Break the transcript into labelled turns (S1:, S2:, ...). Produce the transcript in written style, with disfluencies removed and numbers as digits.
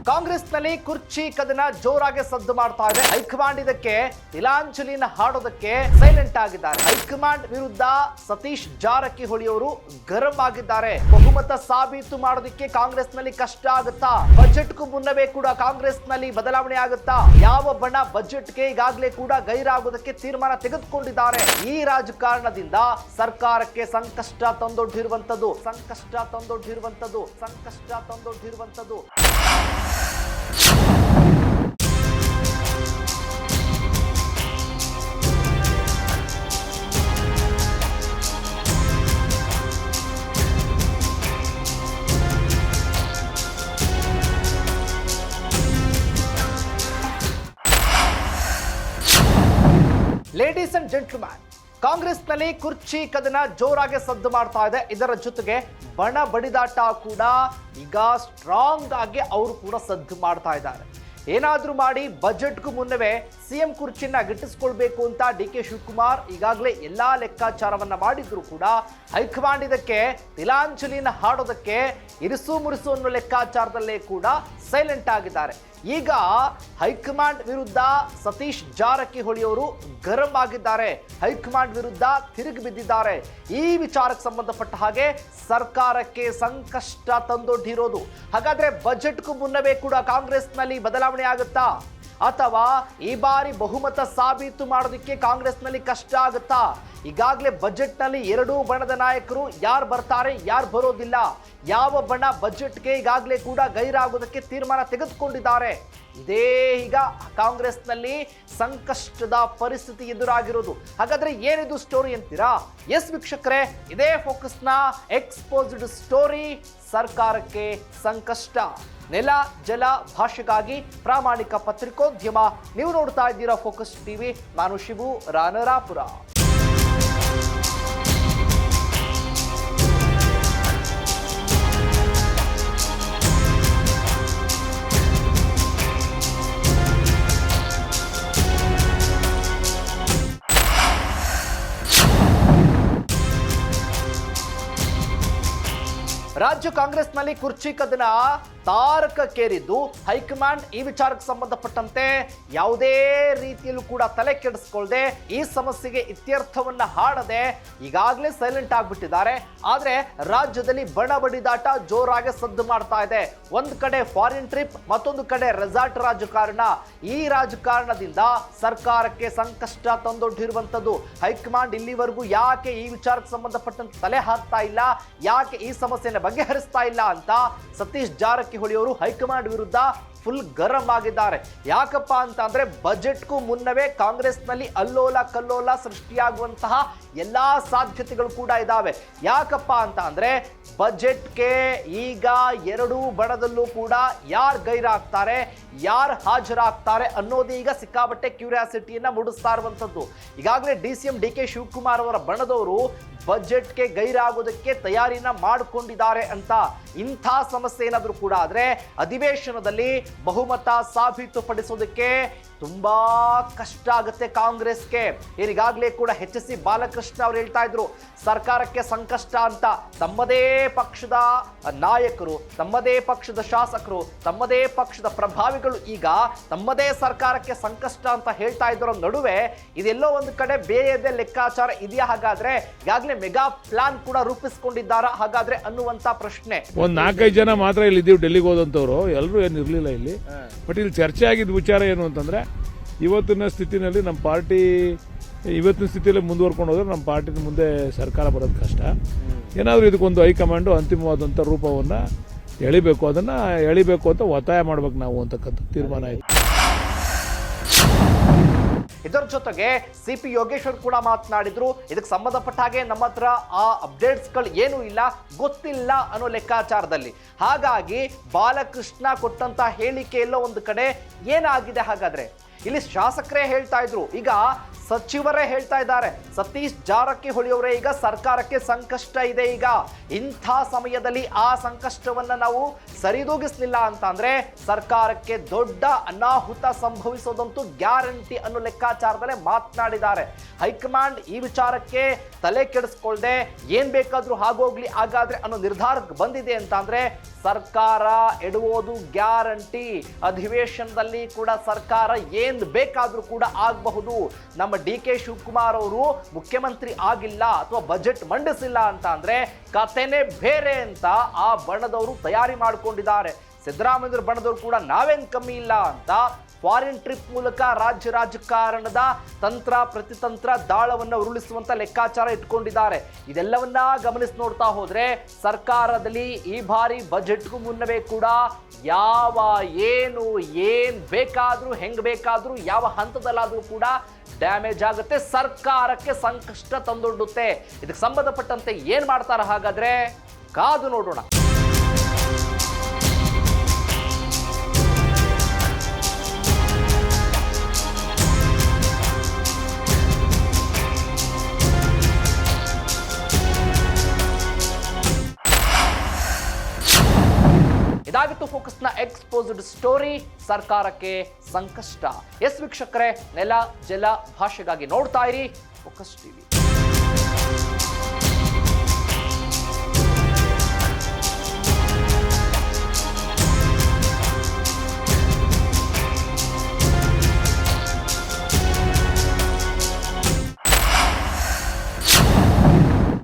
S1: ಕಾಂಗ್ರೆಸ್ನಲ್ಲಿ ಕುರ್ಚಿ ಕದನ ಜೋರಾಗಿ ಸದ್ದು ಮಾಡ್ತಾ ಇದೆ. ಹೈಕಮಾಂಡ್ ಇದಕ್ಕೆ ತಿಲಾಂಜಲಿನ ಹಾಡೋದಕ್ಕೆ ಸೈಲೆಂಟ್ ಆಗಿದ್ದಾರೆ. ಹೈಕಮಾಂಡ್ ವಿರುದ್ಧ ಸತೀಶ್ ಜಾರಕಿಹೊಳಿ ಅವರು ಗರಂ ಆಗಿದ್ದಾರೆ. ಬಹುಮತ ಸಾಬೀತು ಮಾಡೋದಕ್ಕೆ ಕಾಂಗ್ರೆಸ್ನಲ್ಲಿ ಕಷ್ಟ ಆಗುತ್ತಾ? ಬಜೆಟ್ಗೂ ಮುನ್ನವೇ ಕೂಡ ಕಾಂಗ್ರೆಸ್ನಲ್ಲಿ ಬದಲಾವಣೆ ಆಗುತ್ತಾ? ಯಾವ ಬಣ ಬಜೆಟ್ಗೆ ಈಗಾಗಲೇ ಕೂಡ ಗೈರಾಗೋದಕ್ಕೆ ತೀರ್ಮಾನ ತೆಗೆದುಕೊಂಡಿದ್ದಾರೆ. ಈ ರಾಜಕಾರಣದಿಂದ ಸರ್ಕಾರಕ್ಕೆ ಸಂಕಷ್ಟ ತಂದೊಡ್ಡಿರುವಂತದ್ದು. ಲೇಡೀಸ್ ಅಂಡ್ ಜೆಂಟ್ಲ್ಮ್ಯಾನ್, ಕಾಂಗ್ರೆಸ್ನಲ್ಲಿ ಕುರ್ಚಿ ಕದನ ಜೋರಾಗಿ ಸದ್ದು ಮಾಡ್ತಾ ಇದೆ. ಇದರ ಜೊತೆಗೆ ಬಣ ಬಡಿದಾಟ ಕೂಡ ಈಗ ಸ್ಟ್ರಾಂಗ್ ಆಗಿ ಅವರು ಕೂಡ ಸದ್ದು ಮಾಡ್ತಾ ಇದ್ದಾರೆ. ಏನಾದ್ರೂ ಮಾಡಿ ಬಜೆಟ್ಗೂ ಮುನ್ನವೇ ಸಿಎಂ ಕುರ್ಚಿನ ಗಿಟ್ಟಿಸ್ಕೊಳ್ಬೇಕು ಅಂತ ಡಿ ಕೆ ಶಿವಕುಮಾರ್ ಈಗಾಗಲೇ ಎಲ್ಲಾ ಲೆಕ್ಕಾಚಾರವನ್ನ ಮಾಡಿದ್ರು ಕೂಡ ಹೈಕಮಾಂಡ್ ಇದಕ್ಕೆ ತಿಲಾಂಜಲಿನ ಹಾಡೋದಕ್ಕೆ ಇರಿಸು ಮುರಿಸು ಅನ್ನೋ ಲೆಕ್ಕಾಚಾರದಲ್ಲೇ ಕೂಡ ಸೈಲೆಂಟ್ ಆಗಿದ್ದಾರೆ. ಈಗ ಹೈಕಮಾಂಡ್ ವಿರುದ್ಧ ಸತೀಶ್ ಜಾರಕಿಹೊಳಿ ಅವರು ಗರಂ ಆಗಿದ್ದಾರೆ. ಹೈಕಮಾಂಡ್ ವಿರುದ್ಧ ತಿರುಗಿ ಬಿದ್ದಿದ್ದಾರೆ. ಈ ವಿಚಾರಕ್ಕೆ ಸಂಬಂಧಪಟ್ಟ ಹಾಗೆ ಸರ್ಕಾರಕ್ಕೆ ಸಂಕಷ್ಟ ತಂದೊಡ್ಡಿರೋದು. ಹಾಗಾದ್ರೆ ಬಜೆಟ್ಗೂ ಮುನ್ನವೇ ಕೂಡ ಕಾಂಗ್ರೆಸ್ನಲ್ಲಿ ಬದಲಾವಣೆ ಆಗುತ್ತಾ, ಅಥವಾ ಈ ಬಾರಿ ಬಹುಮತ ಸಾಬೀತು ಮಾಡೋದಕ್ಕೆ ಕಾಂಗ್ರೆಸ್ನಲ್ಲಿ ಕಷ್ಟ ಆಗುತ್ತಾ? ಈಗಾಗಲೇ ಬಜೆಟ್ನಲ್ಲಿ ಎರಡೂ ಬಣದ ನಾಯಕರು ಯಾರು ಬರ್ತಾರೆ, ಯಾರು ಬರೋದಿಲ್ಲ, ಯಾವ ಬಣ ಬಜೆಟ್ಗೆ ಈಗಾಗಲೇ ಕೂಡ ಗೈರಾಗೋದಕ್ಕೆ ತೀರ್ಮಾನ ತೆಗೆದುಕೊಂಡಿದ್ದಾರೆ. ಇದೇ ಈಗ ಕಾಂಗ್ರೆಸ್ನಲ್ಲಿ ಸಂಕಷ್ಟದ ಪರಿಸ್ಥಿತಿ ಎದುರಾಗಿರೋದು. ಹಾಗಾದ್ರೆ ಏನಿದು ಸ್ಟೋರಿ ಅಂತೀರಾ? ಎಸ್ ವೀಕ್ಷಕರೇ, ಇದೇ ಫೋಕಸ್ನ ಎಕ್ಸ್ಪೋಸ್ಡ್ ಸ್ಟೋರಿ. ಸರ್ಕಾರಕ್ಕೆ ಸಂಕಷ್ಟ. ನೆಲ ಜಲ ಭಾಷೆಗಾಗಿ ಪ್ರಾಮಾಣಿಕ ಪತ್ರಿಕೋದ್ಯಮ. ನೀವು ನೋಡ್ತಾ ಇದ್ದೀರಾ ಫೋಕಸ್ ಟಿವಿ. ನಾನು ಶಿವು ರಾನರಾಪುರ. ರಾಜ್ಯ ಕಾಂಗ್ರೆಸ್ನಲ್ಲಿ ಕುರ್ಚಿ ಕದನ ತಾರಕಕ್ಕೇರಿದ್ದು ಹೈಕಮಾಂಡ್ ಈ ವಿಚಾರಕ್ಕೆ ಸಂಬಂಧಪಟ್ಟಂತೆ ಯಾವುದೇ ರೀತಿಯಲ್ಲೂ ಕೂಡ ತಲೆ ಕೆಡಿಸ್ಕೊಳ್ಳದೆ ಈ ಸಮಸ್ಯೆಗೆ ಇತ್ಯರ್ಥವನ್ನ ಹಾಡದೆ ಈಗಾಗಲೇ ಸೈಲೆಂಟ್ ಆಗಿಬಿಟ್ಟಿದ್ದಾರೆ. ಆದ್ರೆ ರಾಜ್ಯದಲ್ಲಿ ಬಣ ಬಡಿದಾಟ ಜೋರಾಗಿ ಸದ್ದು ಮಾಡ್ತಾ ಇದೆ. ಒಂದ್ ಕಡೆ ಫಾರಿನ್ ಟ್ರಿಪ್, ಮತ್ತೊಂದು ಕಡೆ ರೆಸಾರ್ಟ್ ರಾಜಕಾರಣ. ಈ ರಾಜಕಾರಣದಿಂದ ಸರ್ಕಾರಕ್ಕೆ ಸಂಕಷ್ಟ ತಂದೊಡ್ಡಿರುವಂತದ್ದು. ಹೈಕಮಾಂಡ್ ಇಲ್ಲಿವರೆಗೂ ಯಾಕೆ ಈ ವಿಚಾರಕ್ಕೆ ಸಂಬಂಧಪಟ್ಟಂತೆ ತಲೆ ಹಾಕ್ತಾ ಇಲ್ಲ, ಯಾಕೆ ಈ ಸಮಸ್ಯೆನ ಬಗೆಹರಿಸ್ತಾ ಇಲ್ಲ ಅಂತ ಸತೀಶ್ ಜಾರಕಿಹೊಳಿ ಅವರು ಹೈಕಮಾಂಡ್ ವಿರುದ್ಧ ಫುಲ್ ಗರಂ ಆಗಿದ್ದಾರೆ. ಯಾಕಪ್ಪ ಅಂತ ಅಂದ್ರೆ ಬಜೆಟ್ಗೂ ಮುನ್ನವೇ ಕಾಂಗ್ರೆಸ್ನಲ್ಲಿ ಅಲ್ಲೋಲ ಕಲ್ಲೋಲ ಸೃಷ್ಟಿಯಾಗುವಂತಹ ಎಲ್ಲಾ ಸಾಧ್ಯತೆಗಳು ಕೂಡ ಇದಾವೆ. ಯಾಕಪ್ಪ ಅಂತ ಅಂದ್ರೆ ಬಜೆಟ್ಗೆ ಈಗ ಎರಡೂ ಬಣದಲ್ಲೂ ಕೂಡ ಯಾರು ಗೈರಾಗ್ತಾರೆ, ಯಾರು ಹಾಜರಾಗ್ತಾರೆ ಅನ್ನೋದು ಈಗ ಸಿಕ್ಕಾಬಟ್ಟೆ ಕ್ಯೂರಿಯಾಸಿಟಿಯನ್ನ ಮೂಡಿಸ್ತಾ ಇರುವಂತದ್ದು. ಈಗಾಗಲೇ DCM ಡಿ ಕೆ ಶಿವಕುಮಾರ್ ಅವರ ಬಣದವರು ಬಜೆಟ್ಗೆ ಗೈರಾಗೋದಕ್ಕೆ ತಯಾರಿನ ಮಾಡಿಕೊಂಡಿದ್ದಾರೆ ಅಂತ. ಇಂಥ ಸಮಸ್ಯೆ ಏನಾದರೂ ಕೂಡ ಆದ್ರೆ ಅಧಿವೇಶನದಲ್ಲಿ ಬಹುಮತ ಸಾಬೀತುಪಡಿಸೋದಕ್ಕೆ ತುಂಬಾ ಕಷ್ಟ ಆಗುತ್ತೆ ಕಾಂಗ್ರೆಸ್ಗೆ. ಈಗಾಗಲೇ ಕೂಡ HC ಬಾಲಕೃಷ್ಣ ಅವರು ಹೇಳ್ತಾ ಇದ್ರು ಸರ್ಕಾರಕ್ಕೆ ಸಂಕಷ್ಟ ಅಂತ. ತಮ್ಮದೇ ಪಕ್ಷದ ನಾಯಕರು, ತಮ್ಮದೇ ಪಕ್ಷದ ಶಾಸಕರು, ತಮ್ಮದೇ ಪಕ್ಷದ ಪ್ರಭಾವಿಗಳು ಈಗ ತಮ್ಮದೇ ಸರ್ಕಾರಕ್ಕೆ ಸಂಕಷ್ಟ ಅಂತ ಹೇಳ್ತಾ ಇದ್ದರ ನಡುವೆ ಇದೆಲ್ಲೋ ಒಂದು ಕಡೆ ಬೇರೆಯದೇ ಲೆಕ್ಕಾಚಾರ ಇದೆಯಾ? ಹಾಗಾದ್ರೆ ಈಗಾಗಲೇ ಮೆಗಾ ಪ್ಲಾನ್ ಕೂಡ ರೂಪಿಸಿಕೊಂಡಿದ್ದಾರಾ ಹಾಗಾದ್ರೆ ಅನ್ನುವಂತ ಪ್ರಶ್ನೆ.
S2: ಒಂದ್ 4-5 ಜನ ಮಾತ್ರ ಇಲ್ಲಿ ಇದ್ದೀವಿ ಡೆಲ್ಲಿಗೆ ಹೋದಂತವ್ರು, ಎಲ್ಲರೂ ಏನು ಇರ್ಲಿಲ್ಲ ಇಲ್ಲಿ. ಬಟ್ ಇಲ್ಲಿ ಚರ್ಚೆ ಆಗಿದ್ದ ವಿಚಾರ ಏನು ಅಂತಂದ್ರೆ ಇವತ್ತಿನ ಸ್ಥಿತಿನಲ್ಲಿ ನಮ್ಮ ಪಾರ್ಟಿ ಇವತ್ತಿನ ಸ್ಥಿತಿಯಲ್ಲಿ ಮುಂದುವರ್ಕೊಂಡು ಹೋದ್ರೆ ನಮ್ಮ ಪಾರ್ಟಿ ಮುಂದೆ ಸರ್ಕಾರ ಬರೋದು ಕಷ್ಟ. ಏನಾದರೂ ಇದಕ್ಕೊಂದು ಹೈಕಮಾಂಡು ಅಂತಿಮವಾದಂಥ ರೂಪವನ್ನು ಎಳಿಬೇಕು ಅಂತ ಒತ್ತಾಯ ಮಾಡ್ಬೇಕು ನಾವು ಅಂತಕ್ಕಂಥ ತೀರ್ಮಾನ ಆಯಿತು.
S1: ಇದರ ಜೊತೆಗೆ CP ಯೋಗೇಶ್ವರ್ ಕೂಡ ಮಾತನಾಡಿದ್ರು. ಇದಕ್ಕೆ ಸಂಬಂಧಪಟ್ಟ ಹಾಗೆ ನಮ್ಮ ಹತ್ರ ಆ ಅಪ್ಡೇಟ್ಸ್ಗಳು ಏನೂ ಇಲ್ಲ, ಗೊತ್ತಿಲ್ಲ ಅನ್ನೋ ಲೆಕ್ಕಾಚಾರದಲ್ಲಿ. ಹಾಗಾಗಿ ಬಾಲಕೃಷ್ಣ ಕೊಟ್ಟಂತ ಹೇಳಿಕೆ ಎಲ್ಲೋ ಒಂದು ಕಡೆ ಏನಾಗಿದೆ? ಹಾಗಾದ್ರೆ ಇಲ್ಲಿ ಶಾಸಕರೇ ಹೇಳ್ತಾ ಇದ್ರು ಈಗ ಸಚಿವರೇ ಹೇಳ್ತಾ ಇದ್ದಾರೆ. ಸತೀಶ್ ಜಾರಕಿಹೊಳಿ ಅವರೇ ಈಗ ಸರ್ಕಾರಕ್ಕೆ ಸಂಕಷ್ಟ ಇದೆ. ಈಗ ಇಂಥ ಸಮಯದಲ್ಲಿ ಆ ಸಂಕಷ್ಟವನ್ನ ನಾವು ಸರಿದೂಗಿಸಲಿಲ್ಲ ಅಂತ ಅಂದ್ರೆ ಸರ್ಕಾರಕ್ಕೆ ದೊಡ್ಡ ಅನಾಹುತ ಸಂಭವಿಸೋದಂತೂ ಗ್ಯಾರಂಟಿ ಅನ್ನೋ ಲೆಕ್ಕಾಚಾರದಲ್ಲೇ ಮಾತನಾಡಿದ್ದಾರೆ. ಹೈಕಮಾಂಡ್ ಈ ವಿಚಾರಕ್ಕೆ ತಲೆ ಕೆಡಿಸ್ಕೊಳ್ದೆ ಏನ್ ಬೇಕಾದ್ರೂ ಆಗೋಗ್ಲಿ ಹಾಗಾದ್ರೆ ಅನ್ನೋ ನಿರ್ಧಾರಕ್ಕೆ ಬಂದಿದೆ ಅಂತ ಅಂದ್ರೆ ಸರ್ಕಾರ ಎಡುವುದು ಗ್ಯಾರಂಟಿ. ಅಧಿವೇಶನದಲ್ಲಿ ಕೂಡ ಸರ್ಕಾರ ಏನ್ ಬೇಕಾದ್ರೂ ಕೂಡ ಆಗಬಹುದು. ನಮ್ಮ DK ಶಿವಕುಮಾರ್ ಅವರು ಮುಖ್ಯಮಂತ್ರಿ ಆಗಿಲ್ಲ ಅಥವಾ ಬಜೆಟ್ ಮಂಡಿಸಿಲ್ಲ ಅಂತ ಅಂದ್ರೆ ಕಥೆನೇ ಬೇರೆ ಅಂತ ಆ ಬಣದವರು ತಯಾರಿ ಮಾಡಿಕೊಂಡಿದ್ದಾರೆ. ಸಿದ್ದರಾಮಯ್ಯ ಬಣದವರು ಕೂಡ ನಾವೇನ್ ಕಮ್ಮಿ ಇಲ್ಲ ಅಂತ ಫಾರಿನ್ ಟ್ರಿಪ್ ಮೂಲಕ ರಾಜ್ಯ ರಾಜಕಾರಣದ ತಂತ್ರ ಪ್ರತಿತಂತ್ರ ದಾಳವನ್ನು ಉರುಳಿಸುವಂತ ಲೆಕ್ಕಾಚಾರ ಇಟ್ಕೊಂಡಿದ್ದಾರೆ. ಇದೆಲ್ಲವನ್ನ ಗಮನಿಸಿ ನೋಡ್ತಾ ಹೋದ್ರೆ ಸರ್ಕಾರದಲ್ಲಿ ಈ ಬಾರಿ ಬಜೆಟ್ಗೂ ಮುನ್ನವೇ ಕೂಡ ಏನ್ ಬೇಕಾದ್ರೂ ಹೆಂಗ್ ಬೇಕಾದ್ರೂ ಯಾವ ಹಂತದಲ್ಲಾದ್ರೂ ಕೂಡ ಡ್ಯಾಮೇಜ್ ಆಗುತ್ತೆ, ಸರ್ಕಾರಕ್ಕೆ ಸಂಕಷ್ಟ ತಂದೊಡ್ಡುತ್ತೆ. ಇದಕ್ಕೆ ಸಂಬಂಧಪಟ್ಟಂತೆ ಏನ್ ಮಾಡ್ತಾರ ಹಾಗಾದ್ರೆ ಕಾದು ನೋಡೋಣ. ಇದಾಗಿತ್ತು ಫೋಕಸ್ನ ಎಕ್ಸ್ಪೋಸ್ಡ್ ಸ್ಟೋರಿ, ಸರ್ಕಾರಕ್ಕೆ ಸಂಕಷ್ಟ. ಎಸ್ ವೀಕ್ಷಕರೇ, ನೆಲ ಜಲ ಭಾಷೆಗಾಗಿ ನೋಡ್ತಾ ಇರಿ ಫೋಕಸ್ ಟಿವಿ.